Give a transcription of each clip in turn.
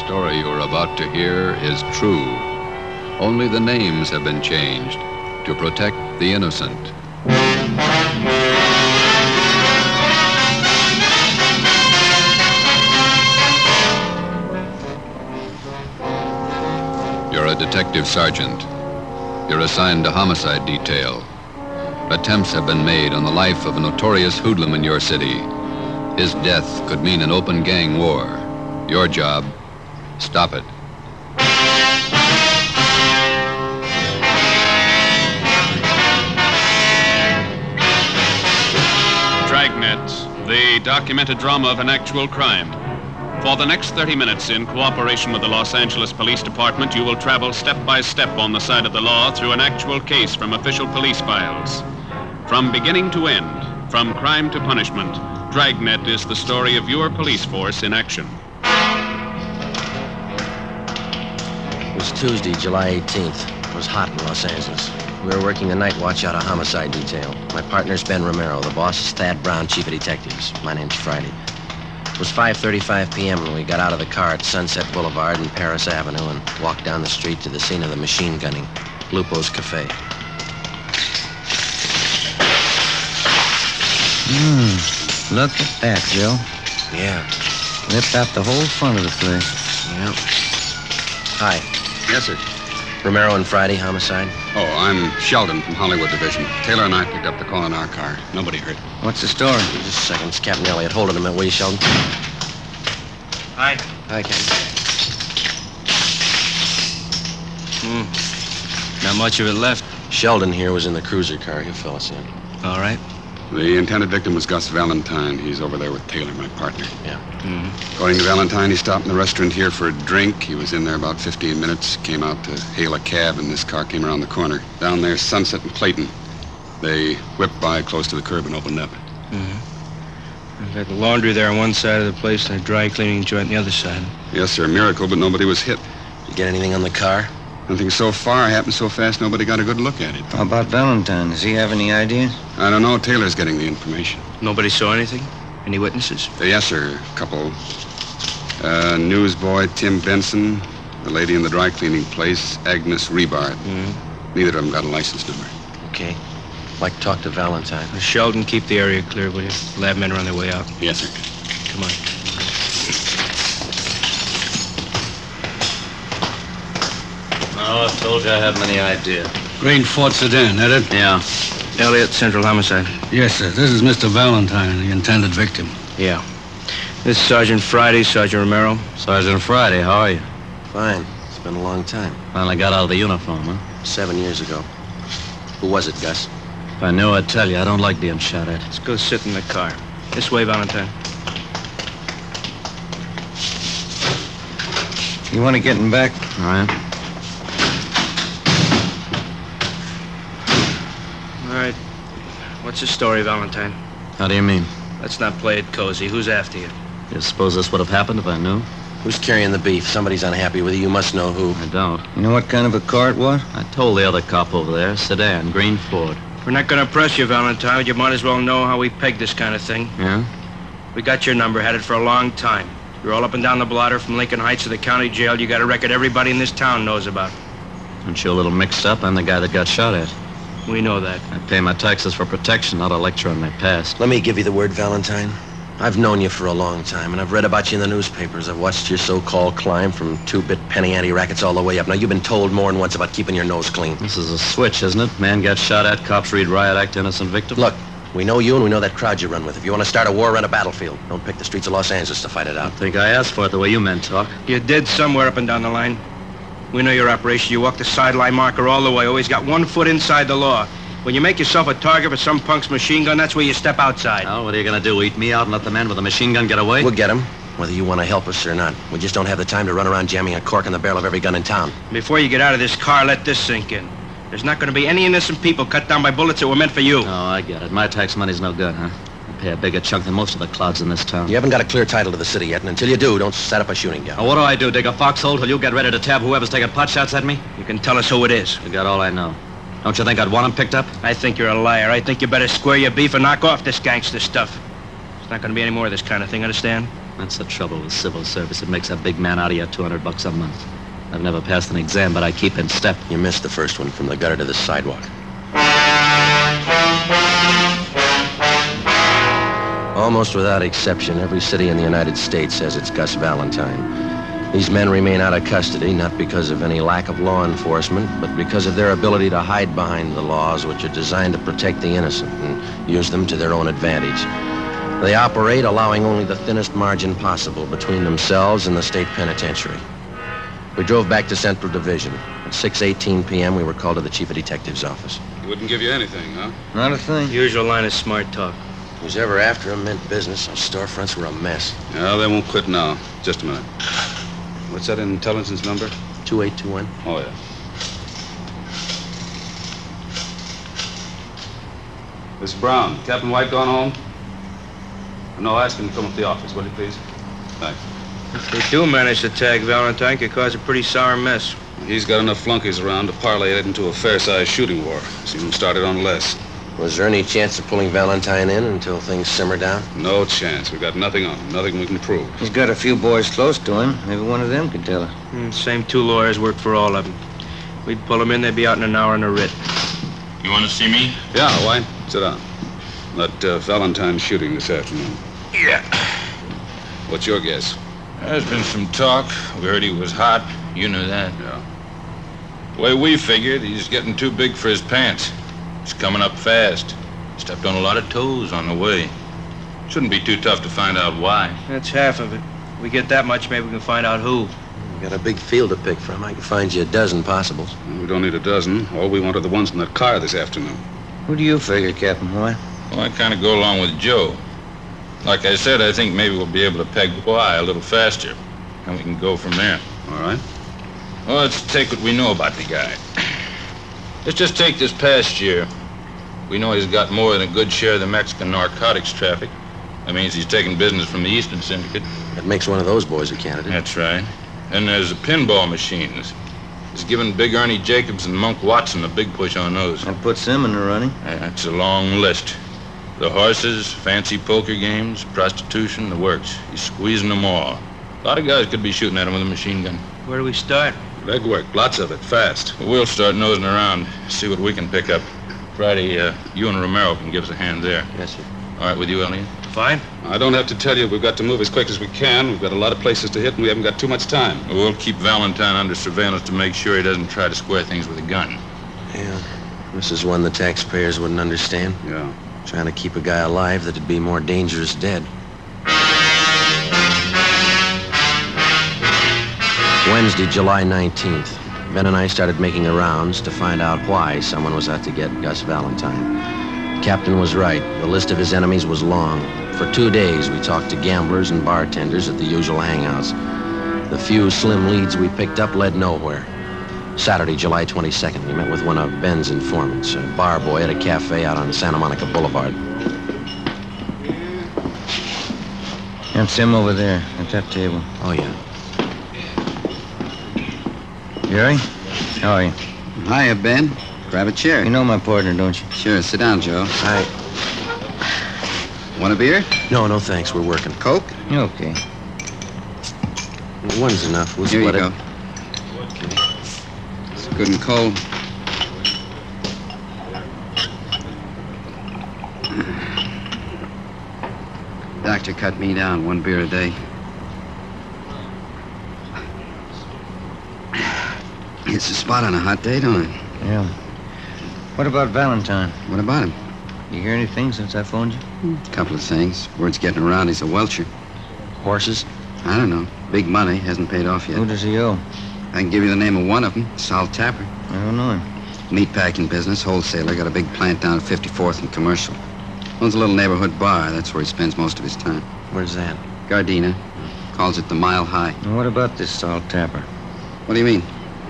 story you're about to hear is true. Only the names have been changed to protect the innocent. You're a detective sergeant. You're assigned to homicide detail. Attempts have been made on the life of a notorious hoodlum in your city. His death could mean an open gang war. Your job, stop it. Dragnet, the documented drama of an actual crime. For the next 30 minutes, in cooperation with the Los Angeles Police Department, you will travel step by step on the side of the law through an actual case from official police files. From beginning to end, from crime to punishment, Dragnet is the story of your police force in action. It was Tuesday, July 18th. It was hot in Los Angeles. We were working the night watch out of homicide detail. My partner's Ben Romero. The boss is Thad Brown, chief of detectives. My name's Friday. It was 5:35 p.m. when we got out of the car at Sunset Boulevard and Paris Avenue and walked down the street to the scene of the machine gunning, Lupo's Cafe. Look at that, Joe. Yeah. Ripped out the whole front of the place. Yeah. Hi. Yes, sir. Romero and Friday, homicide. Oh, I'm Sheldon from Hollywood Division. Taylor and I picked up the call in our car. Nobody hurt. What's the story? Just a second. It's Captain Elliott. Hold it a minute, will you, Sheldon? Hi. Hi, Captain. Not much of it left. Sheldon here was in the cruiser car. He'll fill us in. All right. The intended victim was Gus Valentine. He's over there with Taylor, my partner. Yeah. According to Valentine, he stopped in the restaurant here for a drink. He was in there about 15 minutes, came out to hail a cab, and this car came around the corner. Down there, Sunset and Clayton. They whipped by close to the curb and opened up. We've got the laundry there on one side of the place and a dry cleaning joint on the other side. Yes, sir, miracle, but nobody was hit. You get anything on the car? Nothing so far. Happened so fast, nobody got a good look at it. How about Valentine? Does he have any ideas? I don't know. Taylor's getting the information. Nobody saw anything? Any witnesses? Yes, sir. A couple. Newsboy Tim Benson, the lady in the dry cleaning place, Agnes Rebart. Neither of them got a license number. Okay. Like to talk to Valentine. Sheldon, keep the area clear, will you? Lab men are on their way out. Yes, sir. Come on. Oh, I told you I haven't any idea. Green Ford sedan, that it? Yeah. Elliott, Central Homicide. Yes, sir. This is Mr. Valentine, the intended victim. Yeah. This is Sergeant Friday, Sergeant Romero. Sergeant Friday, how are you? Fine. It's been a long time. Finally got out of the uniform, huh? 7 years ago. Who was it, Gus? If I knew, I'd tell you. I don't like being shot at. Let's go sit in the car. This way, Valentine. You want to get him back? All right. All right. What's the story, Valentine? How do you mean? Let's not play it cozy. Who's after you? You suppose this would have happened if I knew? Who's carrying the beef? Somebody's unhappy with you. You must know who. I don't. You know what kind of a car it was? I told the other cop over there, sedan, green Ford. We're not going to press you, Valentine, but you might as well know how we peg this kind of thing. Yeah? We got your number, had it for a long time. You're all up and down the blotter from Lincoln Heights to the county jail. You got a record everybody in this town knows about. Aren't you a little mixed up? I'm the guy that got shot at. We know that. I pay my taxes for protection, not a lecture on my past. Let me give you the word, Valentine. I've known you for a long time, and I've read about you in the newspapers. I've watched your so-called climb from two-bit penny ante rackets all the way up. Now, you've been told more than once about keeping your nose clean. This is a switch, isn't it? Man got shot at, cops read riot act, innocent victim. Look, we know you and we know that crowd you run with. If you want to start a war, run a battlefield. Don't pick the streets of Los Angeles to fight it out. I think I asked for it the way you men talk. You did somewhere up and down the line. We know your operation. You walk the sideline marker all the way. Always got 1 foot inside the law. When you make yourself a target for some punk's machine gun, that's where you step outside. Oh, what are you going to do, eat me out and let the man with a machine gun get away? We'll get him, whether you want to help us or not. We just don't have the time to run around jamming a cork in the barrel of every gun in town. Before you get out of this car, let this sink in. There's not going to be any innocent people cut down by bullets that were meant for you. Oh, I get it. My tax money's no good, huh? I pay a bigger chunk than most of the clouds in this town. You haven't got a clear title to the city yet, and until you do, don't set up a shooting gallery. Now, what do I do, dig a foxhole till you get ready to tab whoever's taking pot shots at me? You can tell us who it is. You got all I know. Don't you think I'd want him picked up? I think you're a liar. I think you better square your beef and knock off this gangster stuff. There's not going to be any more of this kind of thing, understand? That's the trouble with civil service. It makes a big man out of you $200 a month. I've never passed an exam, but I keep in step. You missed the first one, from the gutter to the sidewalk. Almost without exception, every city in the United States has its Gus Valentine. These men remain out of custody, not because of any lack of law enforcement, but because of their ability to hide behind the laws which are designed to protect the innocent and use them to their own advantage. They operate allowing only the thinnest margin possible between themselves and the state penitentiary. We drove back to Central Division. At 6:18 p.m., we were called to the chief of detective's office. He wouldn't give you anything, huh? Not a thing. Usual line of smart talk. Who's ever after him meant business. Those storefronts were a mess. Yeah, they won't quit now. Just a minute. What's that intelligence number? 2821. Oh, yeah. Miss Brown, Captain White gone home? No, ask him to come up to the office, will you, please? Thanks. If they do manage to tag Valentine, it could cause a pretty sour mess. He's got enough flunkies around to parlay it into a fair-sized shooting war. Seem to started on less. Was there any chance of pulling Valentine in until things simmer down? No chance. We've got nothing on him. Nothing we can prove. He's got a few boys close to him. Maybe one of them could tell us. Same two lawyers work for all of them. We'd pull them in, they'd be out in an hour in a writ. You want to see me? Yeah, White. Sit down. That Valentine shooting this afternoon. Yeah. What's your guess? There's been some talk. We heard he was hot. You knew that. Yeah. The way we figured, he's getting too big for his pants. He's coming up fast. Stepped on a lot of toes on the way. Shouldn't be too tough to find out why. That's half of it. We get that much, maybe we can find out who. We got a big field to pick from. I can find you a dozen possibles. We don't need a dozen. All we want are the ones in that car this afternoon. Who do you figure, Captain White? Well, I kind of go along with Joe. Like I said, I think maybe we'll be able to peg Y a little faster. And we can go from there. All right. Well, let's take what we know about the guy. Let's just take this past year. We know he's got more than a good share of the Mexican narcotics traffic. That means he's taking business from the Eastern Syndicate. That makes one of those boys a candidate. That's right. And there's the pinball machines. He's given Big Ernie Jacobs and Monk Watson a big push on those. That puts them in the running. That's a long list. The horses, fancy poker games, prostitution, the works. He's squeezing them all. A lot of guys could be shooting at him with a machine gun. Where do we start? Legwork. Lots of it. Fast. We'll start nosing around, see what we can pick up. Friday, you and Romero can give us a hand there. Yes, sir. All right with you, Elliot? Fine. I don't have to tell you we've got to move as quick as we can. We've got a lot of places to hit, and we haven't got too much time. We'll keep Valentine under surveillance to make sure he doesn't try to square things with a gun. Yeah. This is one the taxpayers wouldn't understand. Yeah. Trying to keep a guy alive that'd be more dangerous dead. Wednesday, July 19th. Ben and I started making the rounds to find out why someone was out to get Gus Valentine. The captain was right. The list of his enemies was long. For 2 days, we talked to gamblers and bartenders at the usual hangouts. The few slim leads we picked up led nowhere. Saturday, July 22nd, we met with one of Ben's informants, a bar boy at a cafe out on Santa Monica Boulevard. That's him over there at that table. Oh, yeah. Jerry? How are you? Hiya, Ben. Grab a chair. You know my partner, don't you? Sure, sit down, Joe. Hi. Want a beer? No, thanks. We're working. Coke? Okay. One's enough. We'll Here you split go. it. It's good and cold. Doctor cut me down, 1 beer a day. It's a spot on a hot day, don't it? Yeah. What about Valentine? What about him? You hear anything since I phoned you? A couple of things. Word's getting around he's a welcher. Horses? I don't know. Big money. Hasn't paid off yet. Who does he owe? I can give you the name of one of them. Sal Tapper. I don't know him. Meatpacking business, wholesaler. Got a big plant down at 54th and Commercial. Owns a little neighborhood bar. That's where he spends most of his time. Where's that? Gardena. Calls it the Mile High. And what about this Salt Tapper? What do you mean?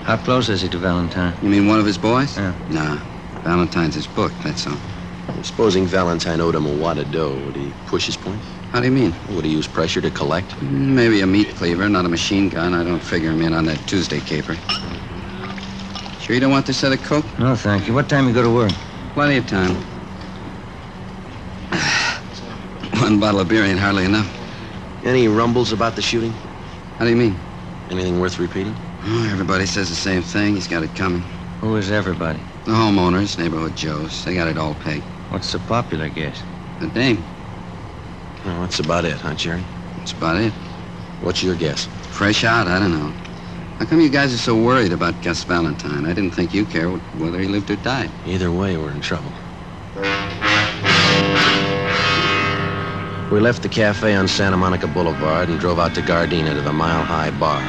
How close is he to Valentine? You mean one of his boys? Yeah. Nah. Valentine's his book, that's all. Supposing Valentine owed him a wad of dough, would he push his point? How do you mean? Would he use pressure to collect? Maybe a meat cleaver, not a machine gun. I don't figure him in on that Tuesday caper. Sure you don't want this other Coke? No, thank you. What time you go to work? Plenty of time. One bottle of beer ain't hardly enough. Any rumbles about the shooting? How do you mean? Anything worth repeating? Oh, everybody says the same thing. He's got it coming. Who is everybody? The homeowners, neighborhood Joes. They got it all pegged. What's so popular, guess? The dame. Well, that's about it, huh, Jerry? That's about it. What's your guess? Fresh out, I don't know. How come you guys are so worried about Gus Valentine? I didn't think you cared whether he lived or died. Either way, we're in trouble. We left the cafe on Santa Monica Boulevard and drove out to Gardena to the Mile High Bar.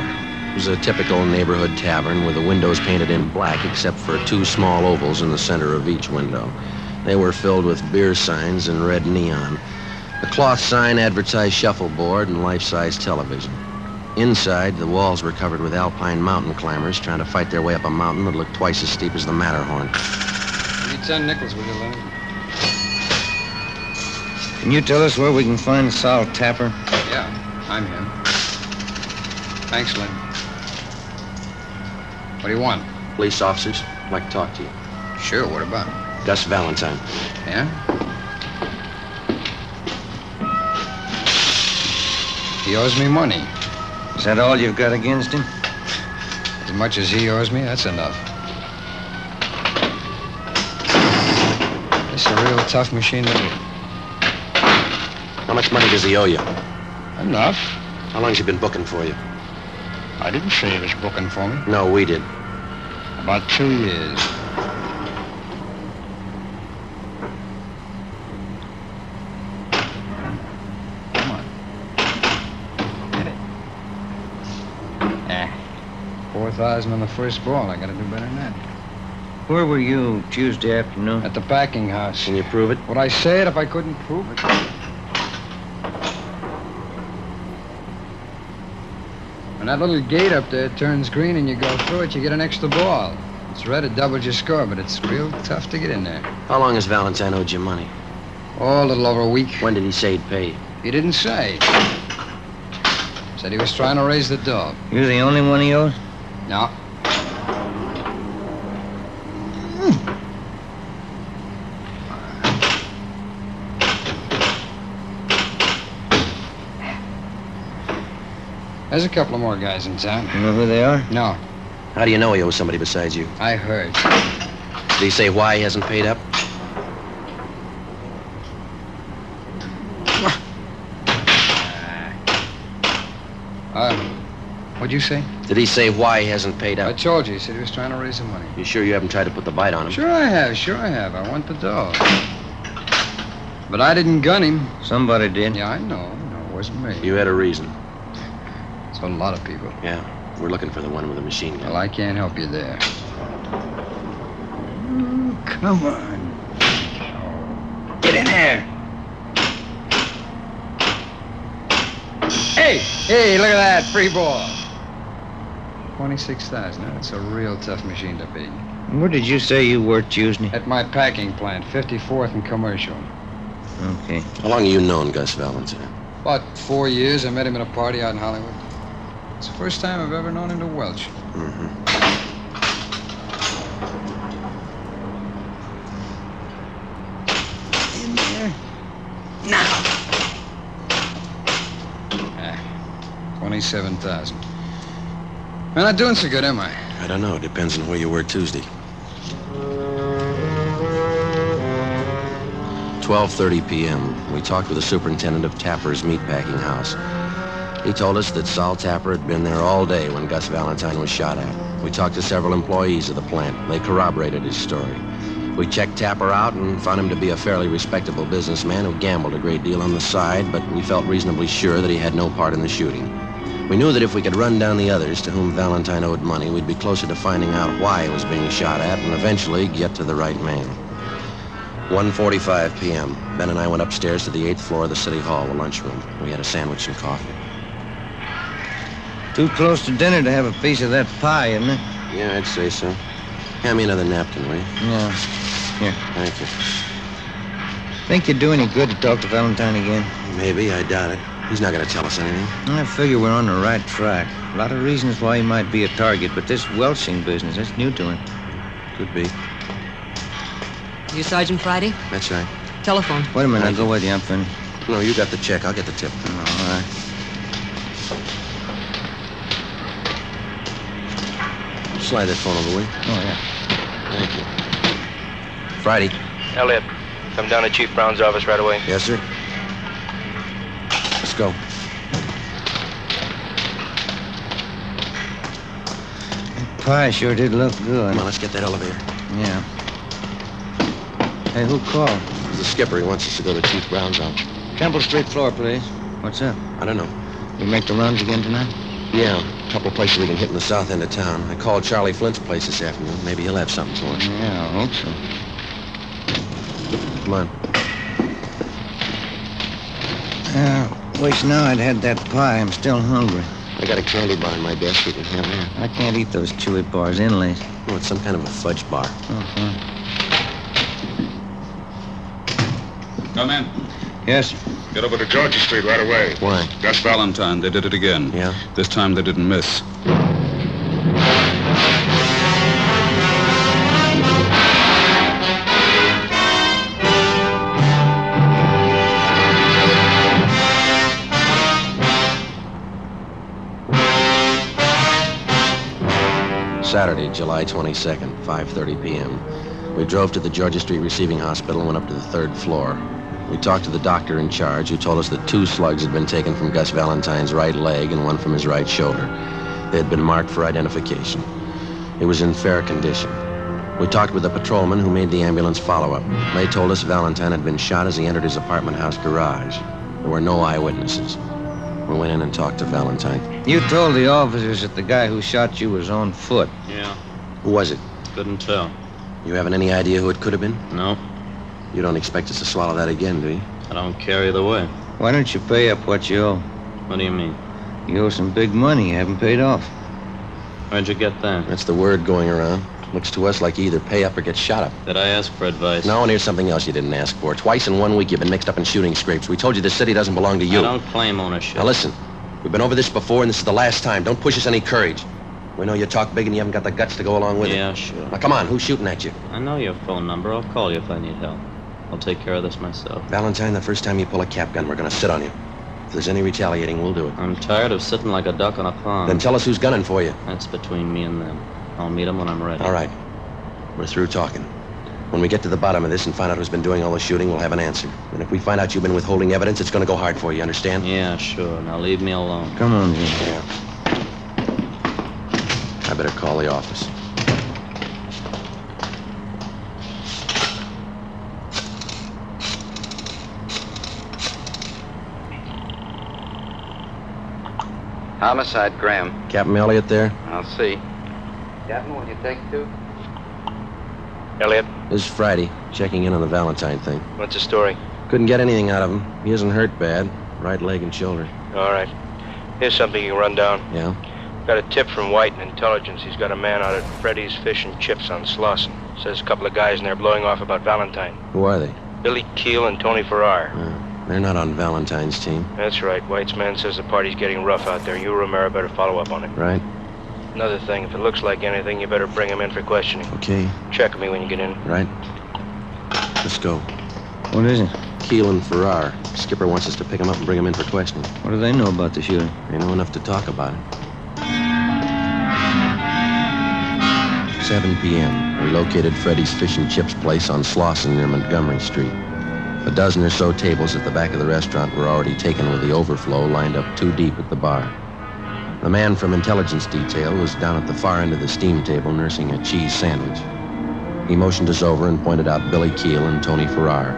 It was a typical neighborhood tavern with the windows painted in black except for 2 small ovals in the center of each window. They were filled with beer signs in red neon. A cloth sign advertised shuffleboard and life-size television. Inside, the walls were covered with alpine mountain climbers trying to fight their way up a mountain that looked twice as steep as the Matterhorn. Give me 10 nickels, will you, Lenny? Can you tell us where we can find Sal Tapper? Yeah, I'm him. Thanks, Len. What do you want? Police officers, I'd like to talk to you. Sure, what about? Gus Valentine. Yeah? He owes me money. Is that all you've got against him? As much as he owes me, that's enough. It's a real tough machine to do. How much money does he owe you? Enough. How long's he been booking for you? I didn't say he was booking for me. No, we did. About 2 years. Come on. Hit it. 4,000 on the first ball. I gotta do better than that. Where were you Tuesday afternoon? At the packing house. Can you prove it? Would I say it if I couldn't prove it? When that little gate up there turns green and you go through it, you get an extra ball. It's red, it doubles your score, but it's real tough to get in there. How long has Valentine owed you money? Oh, a little over a week. When did he say he'd pay you? He didn't say. Said he was trying to raise the dog. You're the only one he owes? No. There's a couple of more guys in town. You know who they are? No, How do you know he owes somebody besides you? I heard. Did he say why he hasn't paid up? What'd you say? Did he say why he hasn't paid I up? told you. He said he was trying to raise some money. You sure you haven't tried to put the bite on him? Sure I have. I want the dog. But I didn't gun him. Somebody did. Yeah, I know. No, it wasn't me. You had a reason. So a lot of people. Yeah, we're looking for the one with the machine gun. Well, I can't help you there. Come on. Get in there. Hey, look at that. Free ball. 26,000. That's a real tough machine to beat. Where did you say you worked Tuesday? At my packing plant, 54th and Commercial. Okay. How long have you known Gus Valentine? About 4 years. I met him at a party out in Hollywood. It's the first time I've ever known him to welch. Mm-hmm. In there. Now. 27,000. I'm not doing so good, am I? I don't know. Depends on where you were Tuesday. 12:30 p.m. We talked with the superintendent of Tapper's meatpacking house. He told us that Sol Tapper had been there all day when Gus Valentine was shot at. We talked to several employees of the plant. They corroborated his story. We checked Tapper out and found him to be a fairly respectable businessman who gambled a great deal on the side, but we felt reasonably sure that he had no part in the shooting. We knew that if we could run down the others to whom Valentine owed money, we'd be closer to finding out why he was being shot at and eventually get to the right man. 1:45 p.m. Ben and I went upstairs to the 8th floor of the city hall, the lunchroom. We had a sandwich and coffee. Too close to dinner to have a piece of that pie, isn't it? Yeah, I'd say so. Hand me another napkin, will you? Yeah. Here. Thank you. Think you'd do any good to talk to Valentine again? Maybe, I doubt it. He's not going to tell us anything. I figure we're on the right track. A lot of reasons why he might be a target, but this welching business, that's new to him. Could be. You Sergeant Friday? That's right. Telephone. Wait a minute, I'll go with you. I'm finished. No, you got the check. I'll get the tip. All right. Slide that phone over, will you? Oh, yeah. Thank you. Friday. Elliot, come down to Chief Brown's office right away. Yes, sir. Let's go. That pie sure did look good. Come on, let's get that elevator. Yeah. Hey, who called? The skipper, he wants us to go to Chief Brown's office. Temple Street floor, please. What's up? I don't know. You make the runs again tonight? Yeah, a couple of places we can hit in the south end of town. I called Charlie Flint's place this afternoon. Maybe he'll have something for us. Yeah, I hope so. Come on. Wish now I'd had that pie. I'm still hungry. I got a candy bar in my desk. We can have that. I can't eat those chewy bars inlays. Oh, it's some kind of a fudge bar. Uh-huh. Come in. Yes, sir. Get over to Georgia Street right away. Why? Gus Valentine. They did it again. Yeah? This time they didn't miss. Saturday, July 22nd, 5:30 p.m. We drove to the Georgia Street Receiving Hospital and went up to the third floor. We talked to the doctor in charge, who told us that 2 slugs had been taken from Gus Valentine's right leg and 1 from his right shoulder. They had been marked for identification. He was in fair condition. We talked with the patrolman who made the ambulance follow-up. They told us Valentine had been shot as he entered his apartment house garage. There were no eyewitnesses. We went in and talked to Valentine. You told the officers that the guy who shot you was on foot. Yeah, Who was it? couldn't tell. You haven't any idea who it could have been? No, You don't expect us to swallow that again, do you? I don't care either way. Why don't you pay up what you owe? What do you mean? You owe some big money you haven't paid off. Where'd you get that? That's the word going around. Looks to us like you either pay up or get shot up. Did I ask for advice? No, and here's something else you didn't ask for. Twice in 1 week you've been mixed up in shooting scrapes. We told you this city doesn't belong to you. I don't claim ownership. Now listen, we've been over this before and this is the last time. Don't push us any courage. We know you talk big and you haven't got the guts to go along with it. Yeah, sure. Now come on, who's shooting at you? I know your phone number. I'll call you if I need help. I'll take care of this myself. Valentine, the first time you pull a cap gun, we're gonna sit on you. If there's any retaliating, we'll do it. I'm tired of sitting like a duck on a pond. Then tell us who's gunning for you. That's between me and them. I'll meet them when I'm ready. All right. We're through talking. When we get to the bottom of this and find out who's been doing all the shooting, we'll have an answer. And if we find out you've been withholding evidence, it's gonna go hard for you, understand? Yeah, sure. Now leave me alone. Come on, Jim. Yeah. I better call the office. Homicide, Graham. Captain Elliott there? I'll see. Captain, will you take 2? Elliot, This is Friday, checking in on the Valentine thing. what's the story? Couldn't get anything out of him. He isn't hurt bad. Right leg and shoulder. All right. Here's something you can run down. Yeah? Got a tip from White in Intelligence. He's got a man out at Freddy's Fish and Chips on Slauson. Says a couple of guys in there blowing off about Valentine. Who are they? Billy Keel and Tony Farrar. They're not on Valentine's team, That's right. White's man says the party's getting rough out there. You, Romero, better follow up on it. right? Another thing, if it looks like anything, you better bring him in for questioning. Okay, Check me when you get in. right? Let's go. What is it? Keel and Farrar. Skipper wants us to pick him up and bring him in for questioning. What do they know about the shooting? They know enough to talk about it. 7 p.m. We located Freddy's Fish and Chips place on Slauson near Montgomery Street. A dozen or so tables at the back of the restaurant were already taken with the overflow lined up 2 deep at the bar. The man from intelligence detail was down at the far end of the steam table nursing a cheese sandwich. He motioned us over and pointed out Billy Keel and Tony Farrar.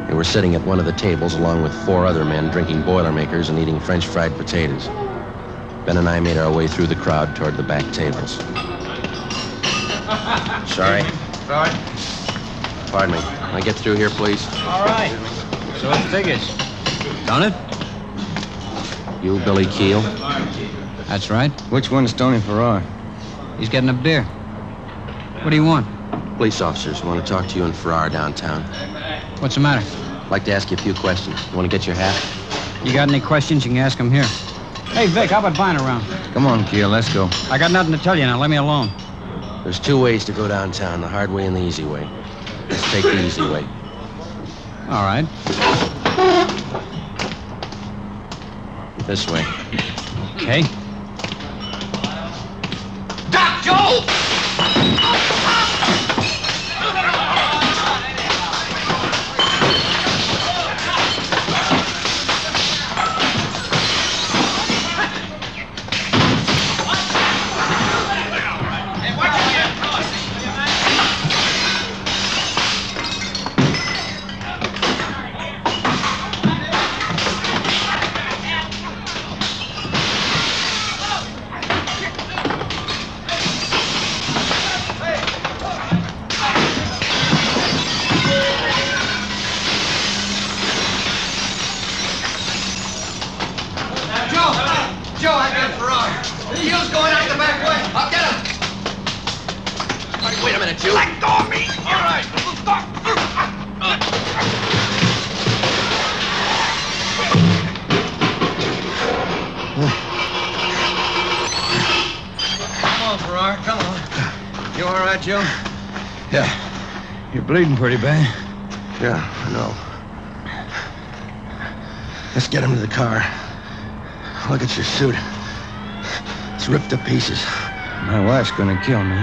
They were sitting at one of the tables along with 4 other men drinking Boilermakers and eating French fried potatoes. Ben and I made our way through the crowd toward the back tables. Sorry. Sorry? Pardon me. Can I get through here, please? All right. So it figures. Done it? You, Billy Keel? That's right. Which one's Tony Farrar? He's getting a beer. What do you want? Police officers want to talk to you and Farrar downtown. What's the matter? I'd like to ask you a few questions. You want to get your hat? You got any questions, you can ask him here. Hey, Vic, how about buying around? Come on, Keel, let's go. I got nothing to tell you now. Let me alone. There's 2 ways to go downtown, the hard way and the easy way. Let's take the easy way. All right. This way. Okay. Doc Joe! Joe, I got Ferrari. He was going out the back way. I'll get him. Wait a minute, Joe. Let go of me. All right. Come on, Ferrari. Come on. You all right, Joe? Yeah. You're bleeding pretty bad. Yeah, I know. Let's get him to the car. Look at your suit. It's ripped to pieces. My wife's gonna kill me.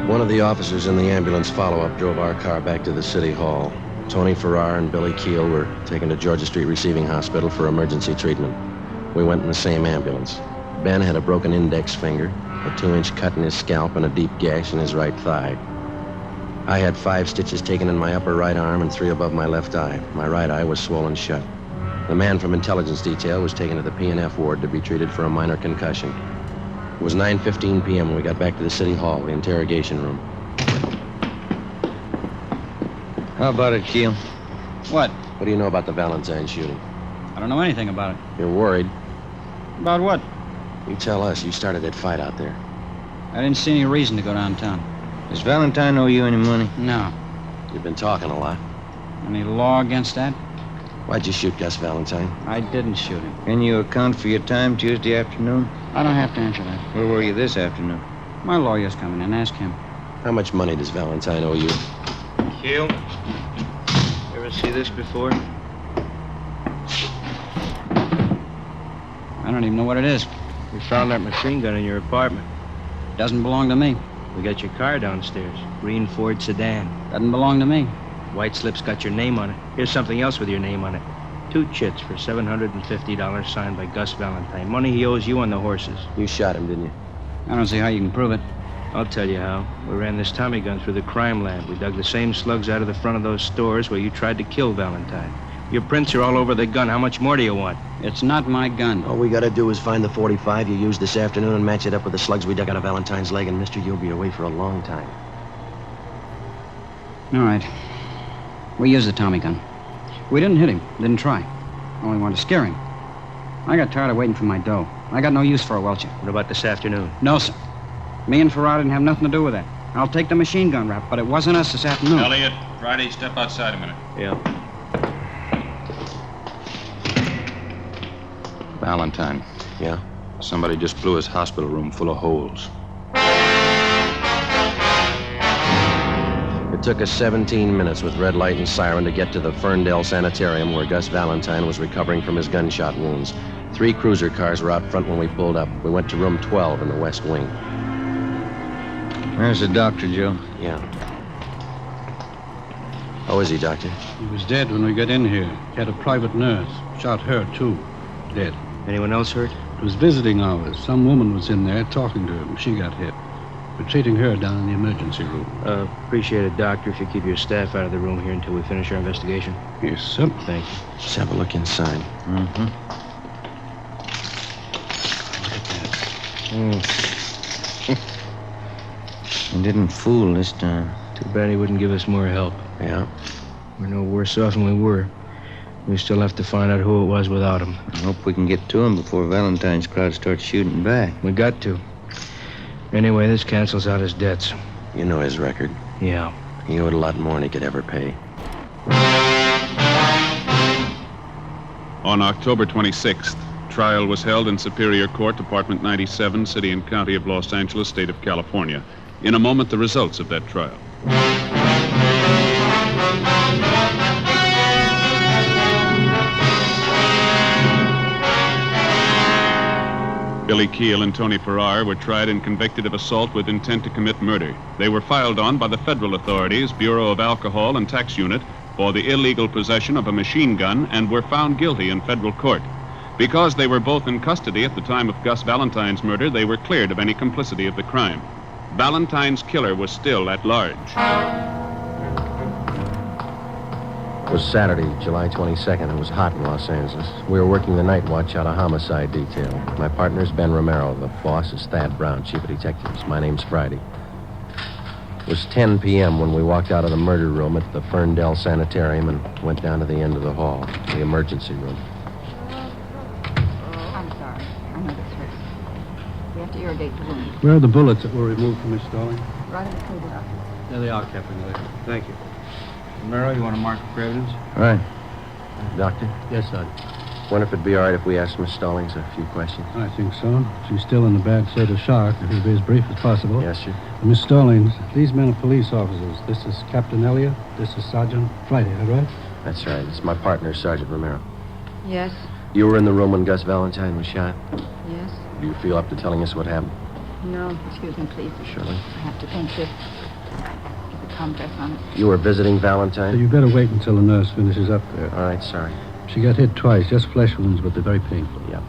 One of the officers in the ambulance follow-up drove our car back to the city hall. Tony Farrar and Billy Keel were taken to Georgia Street Receiving Hospital for emergency treatment. We went in the same ambulance. Ben had a broken index finger, a 2-inch cut in his scalp, and a deep gash in his right thigh. I had 5 stitches taken in my upper right arm and 3 above my left eye. My right eye was swollen shut. The man from intelligence detail was taken to the P&F ward to be treated for a minor concussion. It was 9:15 p.m. when we got back to the city hall, the interrogation room. How about it, Keel? What? What do you know about the Valentine shooting? I don't know anything about it. You're worried. About what? You tell us. You started that fight out there. I didn't see any reason to go downtown. Does Valentine owe you any money? No. You've been talking a lot. Any law against that? Why'd you shoot Gus Valentine? I didn't shoot him. Can you account for your time Tuesday afternoon? I don't have to answer that. Where were you this afternoon? My lawyer's coming in. Ask him. How much money does Valentine owe you? Keel, ever see this before? I don't even know what it is. We found that machine gun in your apartment. Doesn't belong to me. We got your car downstairs. Green Ford sedan. Doesn't belong to me. White slip's got your name on it. Here's something else with your name on it. 2 chits for $750 signed by Gus Valentine. Money he owes you on the horses. You shot him, didn't you? I don't see how you can prove it. I'll tell you how. We ran this Tommy gun through the crime lab. We dug the same slugs out of the front of those stores where you tried to kill Valentine. Your prints are all over the gun. How much more do you want? It's not my gun. All we gotta do is find the .45 you used this afternoon and match it up with the slugs we dug out of Valentine's leg, and mister, you'll be away for a long time. All right. We used the Tommy gun. We didn't hit him. Didn't try. Only wanted to scare him. I got tired of waiting for my dough. I got no use for a welcher. What about this afternoon? No, sir. Me and Farrar didn't have nothing to do with that. I'll take the machine gun rap, but it wasn't us this afternoon. Elliot, Friday, step outside a minute. Yeah. Valentine. Yeah? Somebody just blew his hospital room full of holes. It took us 17 minutes with red light and siren to get to the Ferndale Sanitarium where Gus Valentine was recovering from his gunshot wounds. 3 cruiser cars were out front when we pulled up. We went to room 12 in the West Wing. There's the doctor, Joe. Yeah. How is he, Doctor? He was dead when we got in here. He had a private nurse. Shot her, too. Dead. Anyone else hurt? It was visiting hours. Some woman was in there talking to him. She got hit. We're treating her down in the emergency room. Appreciate it, Doctor, if you keep your staff out of the room here until we finish our investigation. Yes, sir. Thank you. Let's have a look inside. Mm-hmm. He didn't fool this time. Too bad he wouldn't give us more help. Yeah. We're no worse off than we were. We still have to find out who it was without him. I hope we can get to him before Valentine's crowd starts shooting back. We got to. Anyway, this cancels out his debts. You know his record. Yeah. He owed a lot more than he could ever pay. On October 26th, trial was held in Superior Court, Department 97, City and County of Los Angeles, State of California. In a moment, the results of that trial. Billy Keel and Tony Farrar were tried and convicted of assault with intent to commit murder. They were filed on by the federal authorities, Bureau of Alcohol and Tax Unit, for the illegal possession of a machine gun and were found guilty in federal court. Because they were both in custody at the time of Gus Valentine's murder, they were cleared of any complicity of the crime. Valentine's killer was still at large. It was Saturday, July 22nd. It was hot in Los Angeles. We were working the night watch out of homicide detail. My partner's Ben Romero. The boss is Thad Brown, chief of detectives. My name's Friday. It was 10 p.m. when we walked out of the murder room at the Ferndale Sanitarium and went down to the end of the hall, the emergency room. I'm sorry. I know this hurts. We have to irrigate the wound. Where are the bullets that were removed from Miss Stalling? Right in the cleaner office. There they are, Captain Elliott. Thank you. Romero, you want to mark for evidence? All right. Doctor? Yes, Sergeant. Wonder if it'd be all right if we asked Miss Stallings a few questions. I think so. She's still in a bad state of shock. If you'll be as brief as possible. Yes, sir. Miss Stallings, these men are police officers. This is Captain Elliott. This is Sergeant Friday, is that right? That's right. It's my partner, Sergeant Romero. Yes, You were in the room when Gus Valentine was shot. yes. Do you feel up to telling us what happened? No. Excuse me, please. Surely. I have to paint this. Get the compress on it. You were visiting Valentine? You better wait until the nurse finishes up there. All right, sorry. She got hit twice, just flesh wounds, but they're very painful. Yep.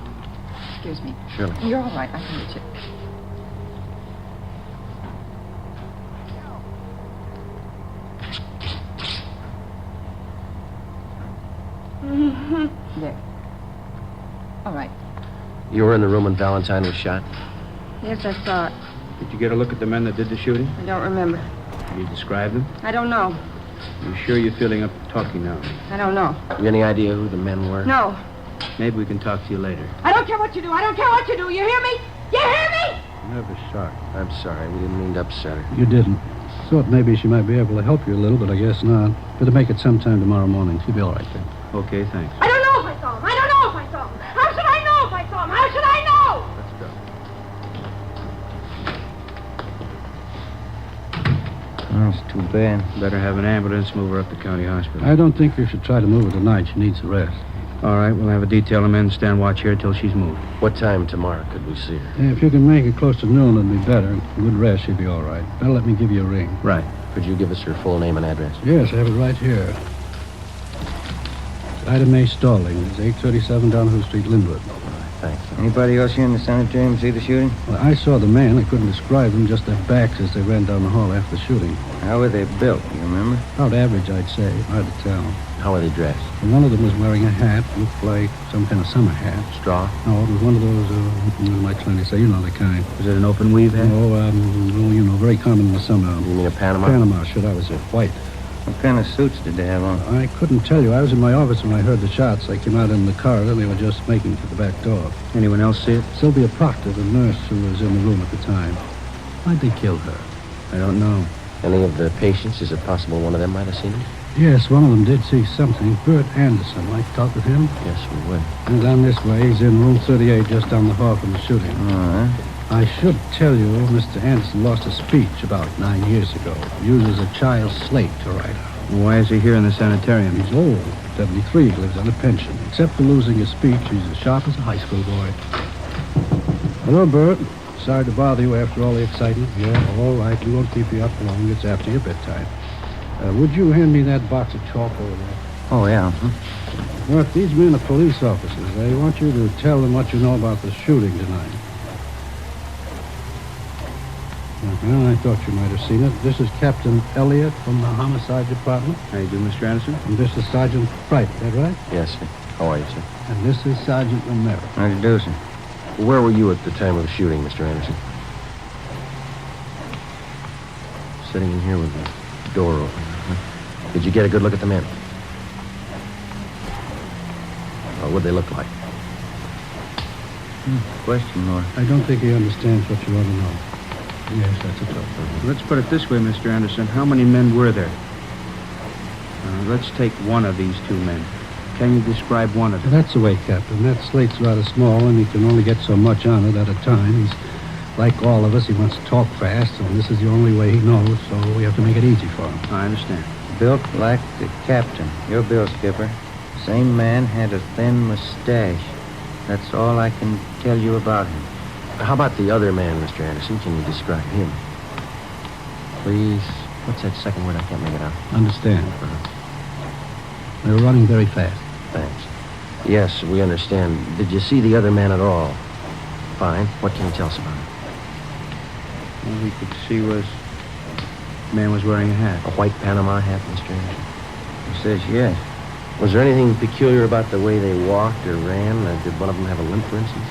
Excuse me. Surely. You're all right. I can reach it. There. All right. You were in the room when Valentine was shot? Yes, I saw it. Did you get a look at the men that did the shooting? I don't remember. Can you describe them? I don't know. You sure you're feeling up to talking now? I don't know. You any idea who the men were? No. Maybe we can talk to you later. I don't care what you do. I don't care what you do. You hear me? You hear me? Nervous shock. I'm sorry. We didn't mean to upset her. You didn't. Thought maybe she might be able to help you a little, but I guess not. Better make it sometime tomorrow morning. She'll be all right then. Okay, thanks. I don't know if I saw him. I don't know if I saw him. How should I know if I saw him? How should I know? Let's go. Oh, it's too bad. Better have an ambulance move her up to county hospital. I don't think you should try to move her tonight. She needs a rest. All right, we'll have a detail of men stand watch here till she's moved. What time tomorrow could we see her? If you can make it close to noon, it'd be better. Good rest, she'll be all right. Better let me give you a ring. Right. Could you give us her full name and address? Yes, I have it right here. It's Ida Mae Stalling. It's 837 Downhill Street, Linwood. Thanks. Anybody else here in the sanitarium see the shooting? Well, I saw the man. I couldn't describe them, just their backs as they ran down the hall after the shooting. How were they built, you remember? About average, I'd say. Hard to tell. How are they dressed? And one of them was wearing a hat, looked like some kind of summer hat. Straw? No, it was one of those, what am I trying to say? You know the kind. Was it an open weave hat? Oh, you know, very common in the summer. You mean a Panama? Panama, should I was it? White. What kind of suits did they have on? I couldn't tell you. I was in my office when I heard the shots. I came out in the corridor. They were just making for the back door. Anyone else see it? Sylvia Proctor, the nurse who was in the room at the time. Why'd they kill her? I don't know. Any of the patients? Is it possible one of them might have seen him? Yes, one of them did see something. Bert Anderson. Like to talk with him? Yes, we would. And down this way. He's in room 38, just down the hall from the shooting. All right. I should tell you, Mr. Anderson lost a speech about 9 years ago. Uses a child's slate to write out. Why is he here in the sanitarium? He's old, 73, lives on a pension. Except for losing his speech, he's as sharp as a high school boy. Hello, Bert. Sorry to bother you after all the excitement. Yeah, all right. We won't keep you up long. It's after your bedtime. Would you hand me that box of chalk over there? Oh, yeah. Bert, these men are police officers. They want you to tell them what you know about the shooting tonight. Well, I thought you might have seen it. This is Captain Elliott from the Homicide Department. How you do, Mr. Anderson? And this is Sergeant Fright, is that right? Yes, sir. How are you, sir? And this is Sergeant Romero. How do you do, sir? Where were you at the time of the shooting, Mr. Anderson? Sitting in here with the door open. Huh? Did you get a good look at the men? What would they look like? Question mark. I don't think he understands what you want to know. Yes, that's a tough one. Let's put it this way, Mr. Anderson. How many men were there? Let's take one of these two men. Can you describe one of them? That's the way, Captain. That slate's rather small, and he can only get so much on it at a time. He's like all of us. He wants to talk fast, and this is the only way he knows, so we have to make it easy for him. I understand. Built like the captain. Your bill, Skipper. Same man had a thin mustache. That's all I can tell you about him. How about the other man, Mr. Anderson? Can you describe him? Please. What's that second word? I can't make it out. Understand. They were running very fast. Thanks. Yes, we understand. Did you see the other man at all? Fine. What can you tell us about him? All we could see was the man was wearing a hat. A white Panama hat, Mr. Anderson? He says yes. Was there anything peculiar about the way they walked or ran? Did one of them have a limp, for instance?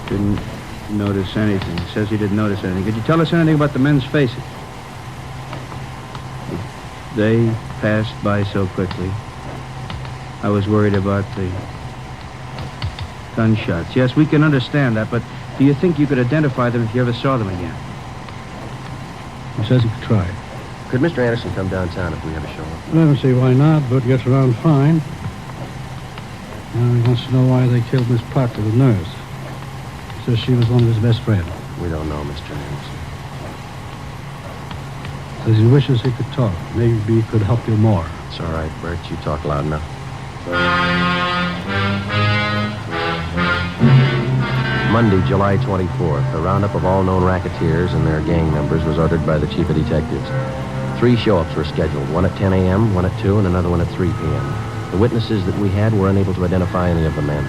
Didn't notice anything. He says he didn't notice anything. Could you tell us anything about the men's faces? They passed by so quickly. I was worried about the gunshots. Yes, we can understand that, but do you think you could identify them if you ever saw them again? He says he could try. Could Mr. Anderson come downtown if we ever show up? I don't see why not. Bert gets around fine. Now he wants to know why they killed Miss Parker, the nurse. He says she was one of his best friends. We don't know, Mr. Anderson. Says he wishes he could talk. Maybe he could help you more. It's all right, Bert. You talk loud enough. Monday, July 24th, a roundup of all known racketeers and their gang members was ordered by the chief of detectives. 3 show-ups were scheduled, one at 10 a.m., one at 2, and another one at 3 p.m. The witnesses that we had were unable to identify any of the men.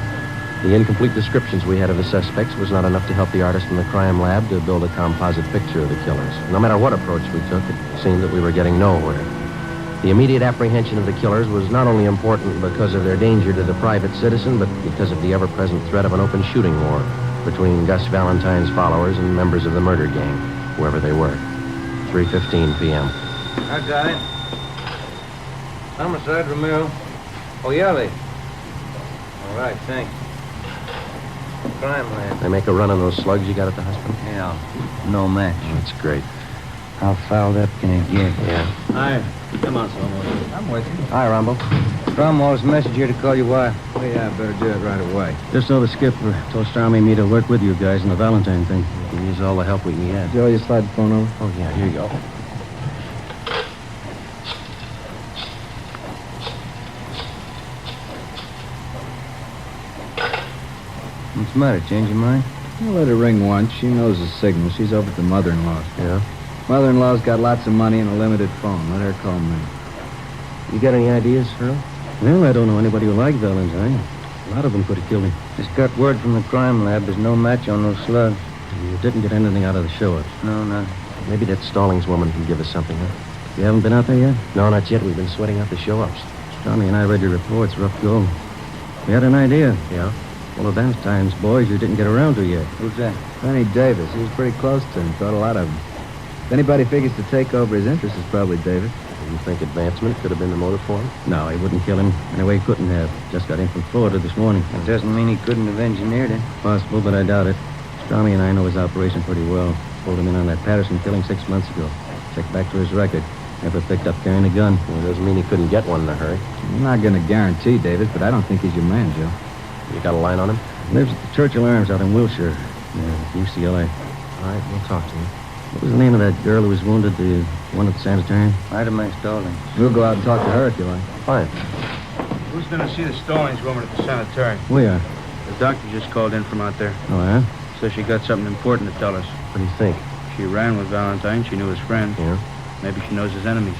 The incomplete descriptions we had of the suspects was not enough to help the artist in the crime lab to build a composite picture of the killers. No matter what approach we took, it seemed that we were getting nowhere. The immediate apprehension of the killers was not only important because of their danger to the private citizen, but because of the ever-present threat of an open shooting war between Gus Valentine's followers and members of the murder gang, whoever they were. 3:15 p.m. I got it. Homicide, Romero. Oh, Yelly. All right, thanks. Crime lab. They make a run on those slugs you got at the hospital? Yeah, no match. That's great. How fouled up can it get? Yeah. Hi. Come on, Stormwaker. I'm with you. Hi, Rambo. Cromwell's message here to call you why? Oh, yeah, I better do it right away. Just so the skipper told Stormy and me to work with you guys in the Valentine thing. We can use all the help we can get. Joe, you slide the phone over? Oh, yeah, here you go. What's the matter? Change your mind? I let her ring once. She knows the signal. She's over at the mother-in-law's. Yeah? Mother-in-law's got lots of money and a limited phone. Let her call me. You got any ideas, Earl? Well, I don't know anybody who liked Valentine. A lot of them could have killed him. Just got word from the crime lab. There's no match on those slugs. You didn't get anything out of the show-ups. No, none. Maybe that Stallings woman can give us something, huh? You haven't been out there yet? No, not yet. We've been sweating out the show-ups. Stormy and I read your reports. Rough go. We had an idea. Yeah? One of Valentine's boys you didn't get around to yet. Who's that? Benny Davis. He was pretty close to him. Thought a lot of him. If anybody figures to take over his interest, it's probably Davis. You think advancement could have been the motive for him? No, he wouldn't kill him. Anyway, he couldn't have. Just got in from Florida this morning. That doesn't mean he couldn't have engineered it. Possible, but I doubt it. Stormy and I know his operation pretty well. Pulled him in on that Patterson killing 6 months ago. Check back to his record. Never picked up carrying a gun. Well, it doesn't mean he couldn't get one in a hurry. I'm not going to guarantee Davis, but I don't think he's your man, Joe. You got a line on him? Lives at the Churchill Arms out in Wilshire. Yeah, UCLA. All right, we'll talk to him. What was the name of that girl who was wounded, the one at the sanitarium? Ida Mae Stallings. We'll go out and talk to her if you like. Fine. Who's going to see the Stallings woman at the sanitarium? We are. The doctor just called in from out there. Oh, yeah? Says she got something important to tell us. What do you think? She ran with Valentine. She knew his friend. Yeah? Maybe she knows his enemies.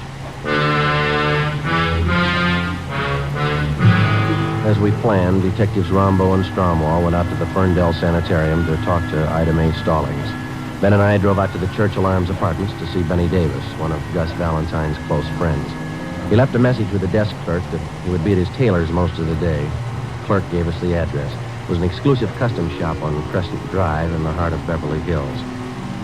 As we planned, Detectives Rambo and Stromwall went out to the Ferndale Sanitarium to talk to Ida Mae Stallings. Ben and I drove out to the Churchill Arms apartments to see Benny Davis, one of Gus Valentine's close friends. He left a message with the desk clerk that he would be at his tailor's most of the day. The clerk gave us the address. It was an exclusive custom shop on Crescent Drive in the heart of Beverly Hills.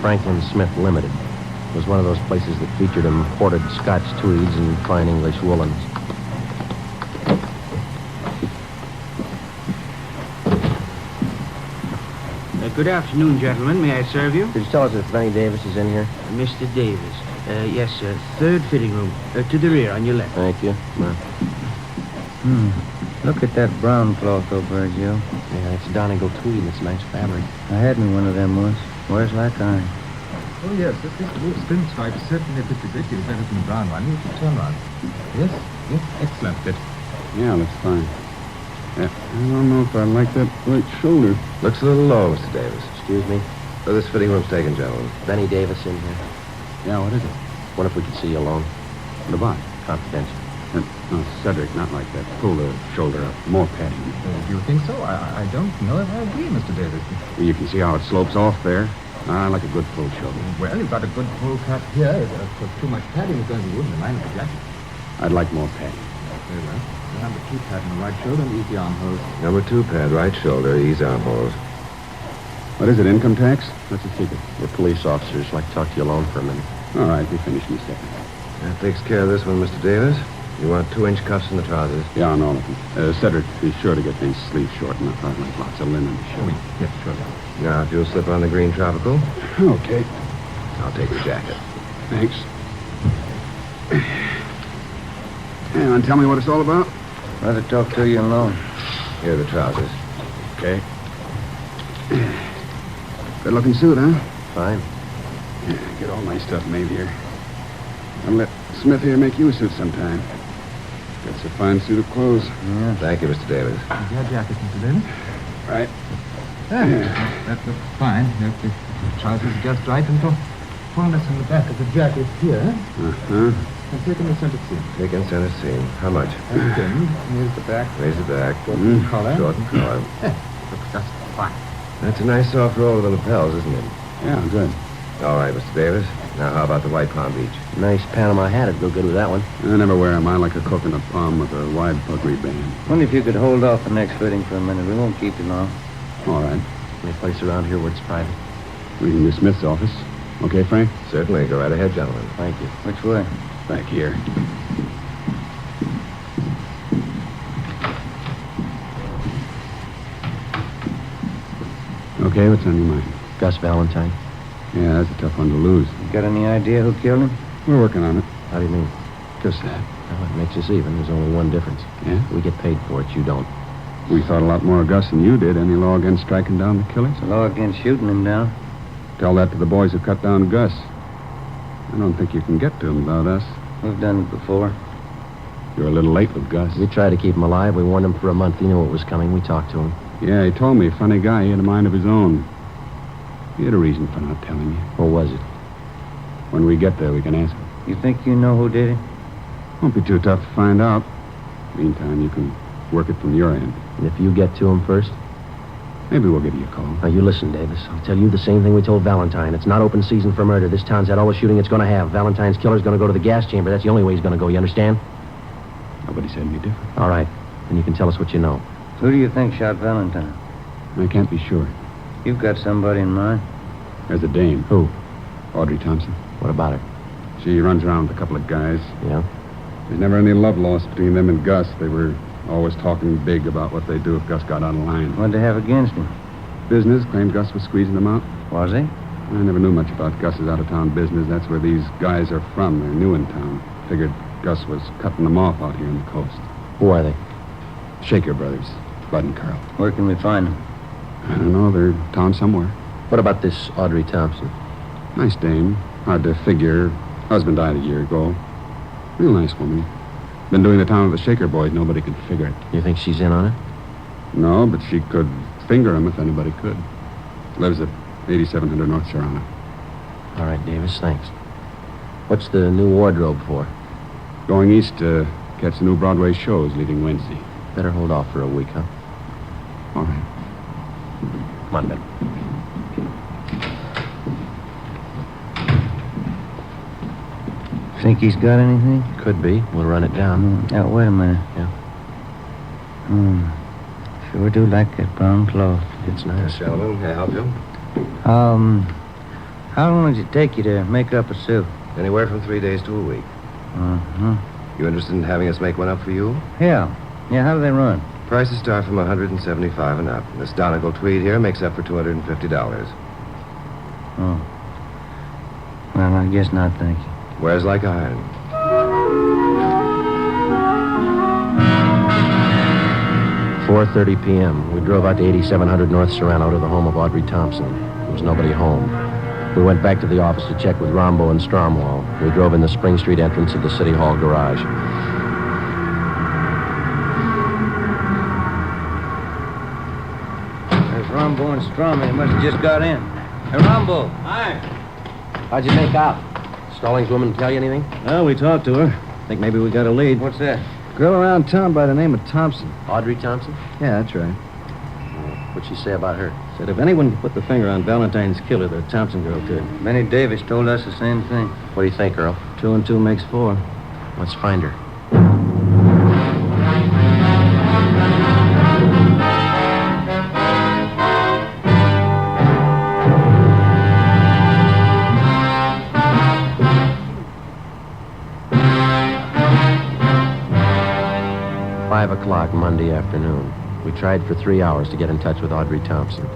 Franklin Smith Limited. It was one of those places that featured imported Scotch tweeds and fine English woolens. Good afternoon, gentlemen. May I serve you? Could you tell us if Benny Davis is in here? Mr. Davis. Yes, sir. Third fitting room. To the rear, on your left. Thank you. Look at that brown cloth over there, Joe. Yeah, it's Donegal tweed. It's nice fabric. I had me one of them once. Wears like iron. Oh, yes. This thin stripe is certainly a bit ridiculous. Better than the brown one. You should turn around. Yes? Yes. Excellent fit. Yeah, looks fine. Yeah, I don't know if I like that right shoulder. Looks a little low, Mr. Davis. Excuse me? This fitting room's taken, gentlemen. Benny Davis in here. Yeah, what is it? What if we could see you alone? What about? Confidential. No, Cedric, not like that. Pull the shoulder up. More padding. Do you think so? I don't know if I agree, Mr. Davis. Well, you can see how it slopes off there. I like a good full shoulder. Well, you've got a good full cut here. Too much padding is going to ruin the line of the jacket. I'd like more padding. Very well. The number 2 pad in the right shoulder and easy armholes. Number 2 pad, right shoulder, ease armholes. What is it, income tax? What's the secret? We're police officers. I'd like to talk to you alone for a minute. All right, we finish in a second. That takes care of this one, Mr. Davis. You want 2-inch cuffs in the trousers? Yeah, on all of them. Cedric, be sure to get these sleeves shortened up. I'd like lots of linen to show. Yes, sure. Now, if you'll slip on the green tropical. Okay. I'll take the jacket. Thanks. Hey, man, tell me what it's all about? Rather talk to you alone. Here are the trousers. Okay. Good-looking suit, huh? Fine. Yeah, get all my stuff made here. I'll let Smith here make you a suit sometime. That's a fine suit of clothes. Yeah. Thank you, Mr. Davis. Is your jacket, Mr. Davis? Right. Yeah. That looks fine. The trousers just right until fullness in the back of the jacket here. Uh-huh. And take in the center seam. Take in center seam. How much? And then, here's the back. Raise the back. Short in collar. Short in collar. Looks just fine. That's a nice soft roll of the lapels, isn't it? Yeah, good. All right, Mr. Davis. Now, how about the white Palm Beach? Nice Panama hat. It'd go good with that one. I never wear them. I like a coconut palm with a wide puckery band. Wonder if you could hold off the next fitting for a minute. We won't keep you long. All right. Any place around here where it's private? We can do Smith's office. Okay, Frank? Certainly. Go right ahead, gentlemen. Thank you. Which way? Back here. Okay, what's on your mind? Gus Valentine. Yeah, that's a tough one to lose. You got any idea who killed him? We're working on it. How do you mean? Just that. Well, it makes us even. There's only one difference. Yeah? We get paid for it. You don't. We thought a lot more of Gus than you did. Any law against striking down the killers? The law against shooting him down. Tell that to the boys who cut down Gus. I don't think you can get to him without us. We've done it before. You're a little late with Gus. We tried to keep him alive. We warned him for a month. He knew what was coming. We talked to him. Yeah, he told me. Funny guy. He had a mind of his own. He had a reason for not telling you. What was it? When we get there, we can ask him. You think you know who did it? Won't be too tough to find out. Meantime, you can work it from your end. And if you get to him first? Maybe we'll give you a call. Now, you listen, Davis. I'll tell you the same thing we told Valentine. It's not open season for murder. This town's had all the shooting it's going to have. Valentine's killer's going to go to the gas chamber. That's the only way he's going to go. You understand? Nobody said any different. All right. Then you can tell us what you know. Who do you think shot Valentine? I can't be sure. You've got somebody in mind? There's a dame. Who? Audrey Thompson. What about her? She runs around with a couple of guys. Yeah? There's never any love lost between them and Gus. They were always talking big about what they'd do if Gus got out of line. What'd they have against him? Business. Claimed Gus was squeezing them out. Was he? I never knew much about Gus's out-of-town business. That's where these guys are from. They're new in town. Figured Gus was cutting them off out here on the coast. Who are they? Shaker brothers. Bud and Carl. Where can we find them? I don't know. They're town somewhere. What about this Audrey Thompson? Nice dame. Hard to figure. Husband died a year ago. Real nice woman. Been doing the town with the Shaker boys. Nobody could figure it. You think she's in on it? No, but she could finger him if anybody could. Lives at 8700 North Sharona. All right, Davis, thanks. What's the new wardrobe for? Going east to catch the new Broadway shows leaving Wednesday. Better hold off for a week, huh? All right. Come on, Ben. Think he's got anything? Could be. We'll run it down. Now, wait a minute. Yeah. Sure do like that brown cloth. It's nice. Yes, gentlemen. Can I help you? How long does it take you to make up a suit? Anywhere from 3 days to a week. Uh-huh. You interested in having us make one up for you? Yeah. Yeah, how do they run? Prices start from $175 and up. This Donegal tweed here makes up for $250. Oh. Well, I guess not, thank you. Wears like iron. $4:30 p.m. We drove out to 8700 North Serrano to the home of Audrey Thompson. There was nobody home. We went back to the office to check with Rombo and Stromwall. We drove in the Spring Street entrance of the City Hall garage. Rambo and Strawman. They must have just got in. Hey, Rambo. Hi. How'd you make out? Stallings woman tell you anything? Well, we talked to her. Think maybe we got a lead. What's that? Girl around town by the name of Thompson. Audrey Thompson? Yeah, that's right. What'd she say about her? Said if anyone could put the finger on Valentine's killer, the Thompson girl could. Benny Davis told us the same thing. What do you think, Earl? 2 and 2 makes 4. Let's find her. $5 Monday afternoon. We tried for 3 hours to get in touch with Audrey Thompson.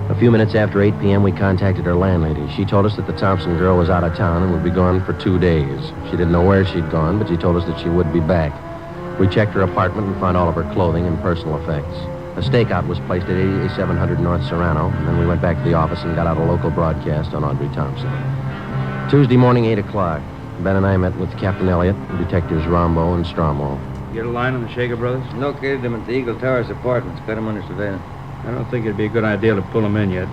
A few minutes after 8 p.m., we contacted her landlady. She told us that the Thompson girl was out of town and would be gone for 2 days. She didn't know where she'd gone, but she told us that she would be back. We checked her apartment and found all of her clothing and personal effects. A stakeout was placed at 8700 North Serrano, and then we went back to the office and got out a local broadcast on Audrey Thompson. Tuesday morning, 8 o'clock. Ben and I met with Captain Elliott, Detectives Rambo and Stromwell. Get a line on the Shaker brothers? Located them at the Eagle Towers apartments. Got them under surveillance. I don't think it'd be a good idea to pull them in yet.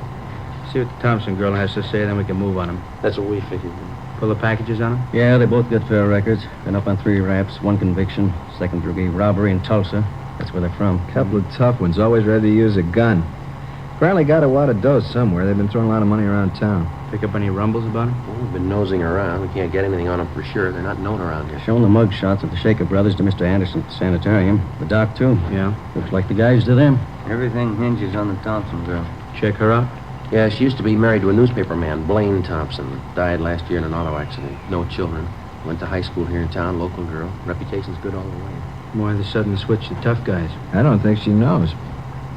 See what the Thompson girl has to say, then we can move on them. That's what we figured. Pull the packages on them? Yeah, they both got fair records. Been up on 3 raps, 1 conviction, second-degree robbery in Tulsa. That's where they're from. Couple of tough ones, always ready to use a gun. Apparently got a wad of dough somewhere. They've been throwing a lot of money around town. Pick up any rumbles about them? Well, we've been nosing around. We can't get anything on them for sure. They're not known around here. Shown the mug shots of the Shaker brothers to Mr. Anderson at the sanitarium. The doc, too. Yeah. Looks like the guys to them. Everything hinges on the Thompson girl. Check her out? Yeah, she used to be married to a newspaper man, Blaine Thompson. Died last year in an auto accident. No children. Went to high school here in town, local girl. Reputation's good all the way. Why the sudden switch to tough guys? I don't think she knows.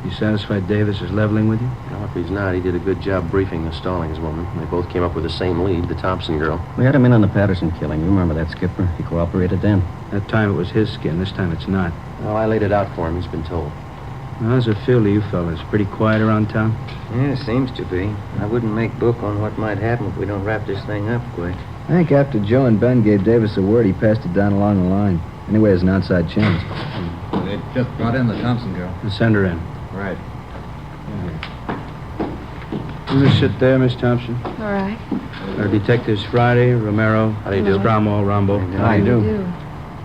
You satisfied Davis is leveling with you? No, if he's not, he did a good job briefing the Stallings woman. They both came up with the same lead, the Thompson girl. We had him in on the Patterson killing. You remember that, Skipper? He cooperated then. That time it was his skin. This time it's not. Well, I laid it out for him. He's been told. Well, how's it feel to you fellas? Pretty quiet around town? Yeah, it seems to be. I wouldn't make book on what might happen if we don't wrap this thing up quick. I think after Joe and Ben gave Davis a word, he passed it down along the line. Anyway, there's an outside chance. They just brought in the Thompson girl. Send her in. Right. You just sit there, Miss Thompson. All right. Our detectives Friday, Romero, How do you do? Stromwell, Rambo. How do you do?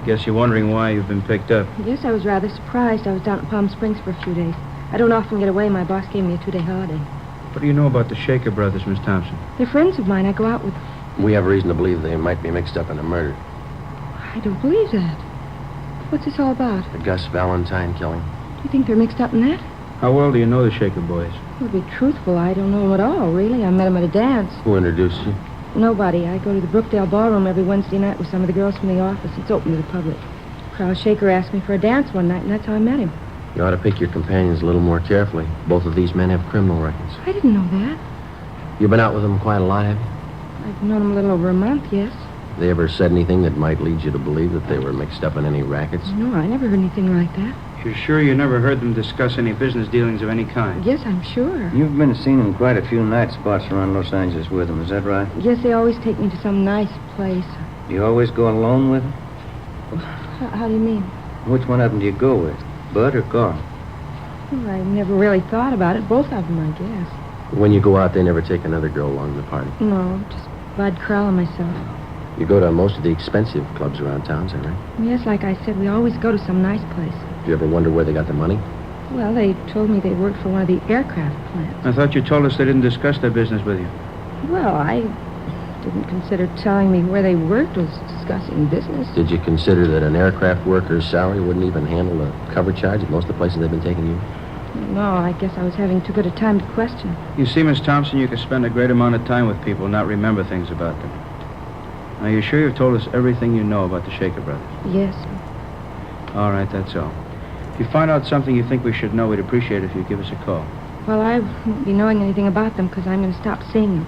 Guess you're wondering why you've been picked up. Yes, I was rather surprised. I was down at Palm Springs for a few days. I don't often get away. My boss gave me a 2-day holiday. What do you know about the Shaker brothers, Miss Thompson? They're friends of mine. I go out with them. We have reason to believe they might be mixed up in a murder. I don't believe that. What's this all about? The Gus Valentine killing. Do you think they're mixed up in that? How well do you know the Shaker boys? To be truthful, I don't know them at all, really. I met them at a dance. Who introduced you? Nobody. I go to the Brookdale Ballroom every Wednesday night with some of the girls from the office. It's open to the public. Carl Shaker asked me for a dance one night, and that's how I met him. You ought to pick your companions a little more carefully. Both of these men have criminal records. I didn't know that. You've been out with them quite a lot, have you? I've known them a little over a month, yes. They ever said anything that might lead you to believe that they were mixed up in any rackets? No, I never heard anything like that. You're sure you never heard them discuss any business dealings of any kind? Yes, I'm sure. You've been seen in quite a few night spots around Los Angeles with them, is that right? Yes, they always take me to some nice place. Do you always go alone with them? How do you mean? Which one of them do you go with, Bud or Carl? Well, I never really thought about it. Both of them, I guess. When you go out, they never take another girl along to the party. No, just Bud, Carl, and myself. You go to most of the expensive clubs around town, is that right? Yes, like I said, we always go to some nice place. Do you ever wonder where they got the money? Well, they told me they worked for one of the aircraft plants. I thought you told us they didn't discuss their business with you. Well, I didn't consider telling me where they worked was discussing business. Did you consider that an aircraft worker's salary wouldn't even handle the cover charge at most of the places they've been taking you? No, I guess I was having too good a time to question. You see, Miss Thompson, you can spend a great amount of time with people and not remember things about them. Now, you sure you've told us everything you know about the Shaker brothers? Yes. All right, that's all. If you find out something you think we should know, we'd appreciate it if you'd give us a call. Well, I won't be knowing anything about them because I'm going to stop seeing them.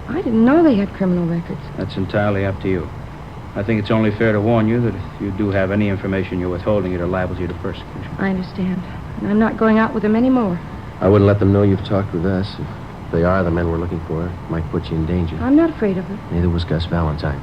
I didn't know they had criminal records. That's entirely up to you. I think it's only fair to warn you that if you do have any information you're withholding, it liables you to persecution. I understand. And I'm not going out with them anymore. I wouldn't let them know you've talked with us. If they are the men we're looking for, it might put you in danger. I'm not afraid of it. Neither was Gus Valentine.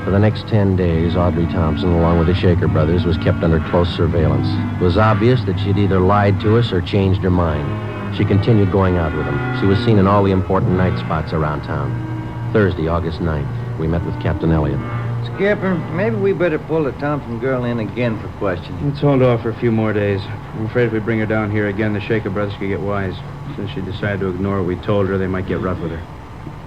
For the next 10 days, Audrey Thompson, along with the Shaker brothers, was kept under close surveillance. It was obvious that she'd either lied to us or changed her mind. She continued going out with them. She was seen in all the important night spots around town. Thursday, August 9th, we met with Captain Elliott. Skipper, maybe we better pull the Thompson girl in again for questioning. Let's hold off for a few more days. I'm afraid if we bring her down here again, the Shaker brothers could get wise. Since she decided to ignore what we told her, they might get rough with her.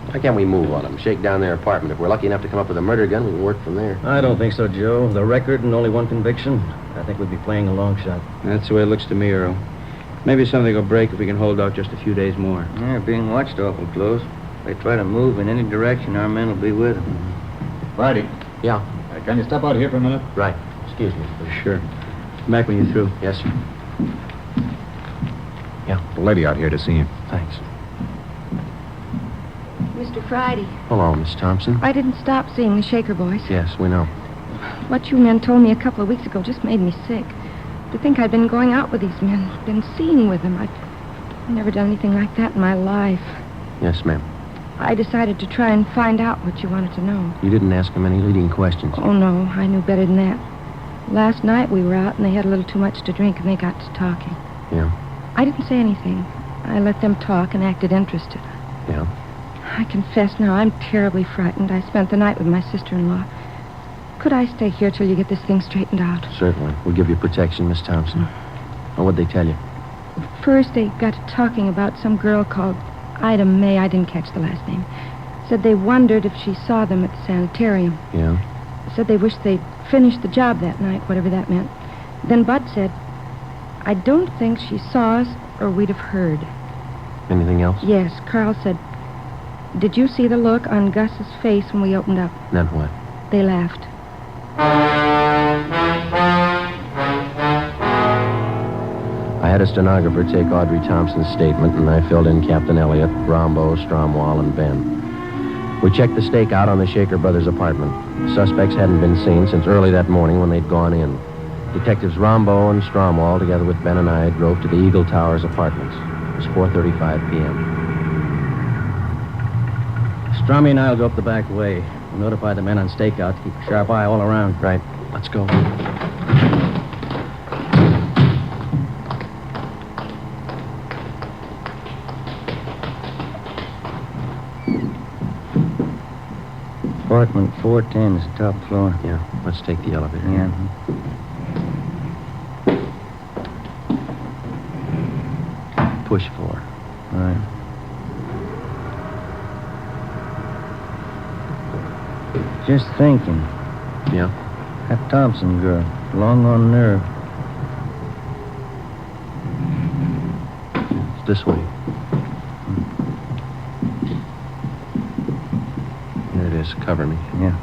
Why can't we move on them? Shake down their apartment. If we're lucky enough to come up with a murder gun, we can work from there. I don't think so, Joe. The record and only one conviction. I think we'd be playing a long shot. That's the way it looks to me, Earl. Maybe something will break if we can hold out just a few days more. They're being watched awful close. If they try to move in any direction, our men will be with them. Friday. Yeah. Can you step out here for a minute? Right. Excuse me. Sure. Come back when you're through. Yes, sir. Yeah. The lady out here to see you. Thanks. Mr. Friday, Hello, Miss Thompson. I didn't stop seeing the Shaker boys. Yes, we know. What you men told me a couple of weeks ago just made me sick. To think I'd been going out with these men, been seeing with them. I've never done anything like that in my life. Yes, ma'am. I decided to try and find out what you wanted to know. You didn't ask him any leading questions. Oh, no, I knew better than that. Last night we were out and they had a little too much to drink and they got to talking. Yeah? I didn't say anything. I let them talk and acted interested. Yeah? I confess now, I'm terribly frightened. I spent the night with my sister-in-law. Could I stay here till you get this thing straightened out? Certainly. We'll give you protection, Miss Thompson. Well, what'd they tell you? First, they got to talking about some girl called Ida May. I didn't catch the last name. Said they wondered if she saw them at the sanitarium. Yeah? Said they wished they'd finished the job that night, whatever that meant. Then Bud said, I don't think she saw us or we'd have heard. Anything else? Yes, Carl said, did you see the look on Gus's face when we opened up? Then what? They laughed. I had a stenographer take Audrey Thompson's statement, and I filled in Captain Elliott, Rombo, Stromwall, and Ben. We checked the stakeout on the Shaker brothers' apartment. The suspects hadn't been seen since early that morning when they'd gone in. Detectives Rombo and Stromwall, together with Ben and I, drove to the Eagle Towers apartments. It was 4:35 p.m. Strummy and I'll go up the back way. We'll notify the men on stakeout to keep a sharp eye all around. Right. Let's go. Apartment 410 is the top floor. Yeah, let's take the elevator. Yeah. Push 4. All right. Just thinking. Yeah? That Thompson girl, long on nerve. It's this way. Here it is. Cover me. Yeah.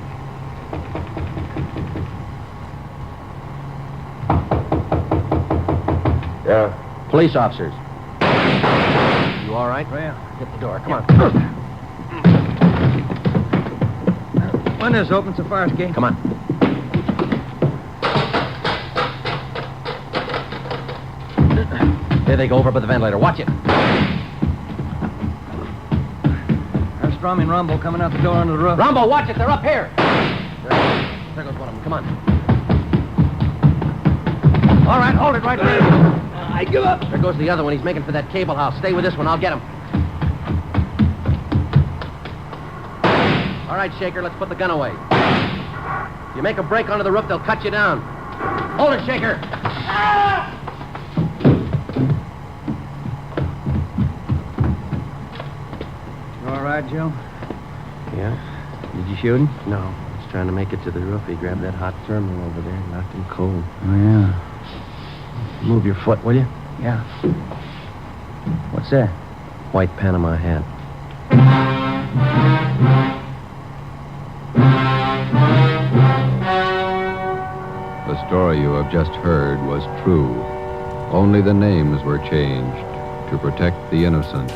Yeah. Police officers. You all right? Yeah. Get the door. Come on. Windows open so far, Skate. Come on. There they go over by the ventilator. Watch it. There's Strommy and Rombo coming out the door onto the roof. Rombo, watch it. They're up here. There goes one of them. Come on. All right, hold it right there. I give up. There goes the other one. He's making for that cable house. Stay with this one. I'll get him. All right, Shaker, let's put the gun away. If you make a break onto the roof, they'll cut you down. Hold it, Shaker. You all right, Joe? Yeah? Did you shoot him? No. He's trying to make it to the roof. He grabbed that hot thermal over there and knocked him cold. Oh, yeah. Move your foot, will you? Yeah. What's that? White Panama hat. The story you have just heard was true. Only the names were changed to protect the innocent.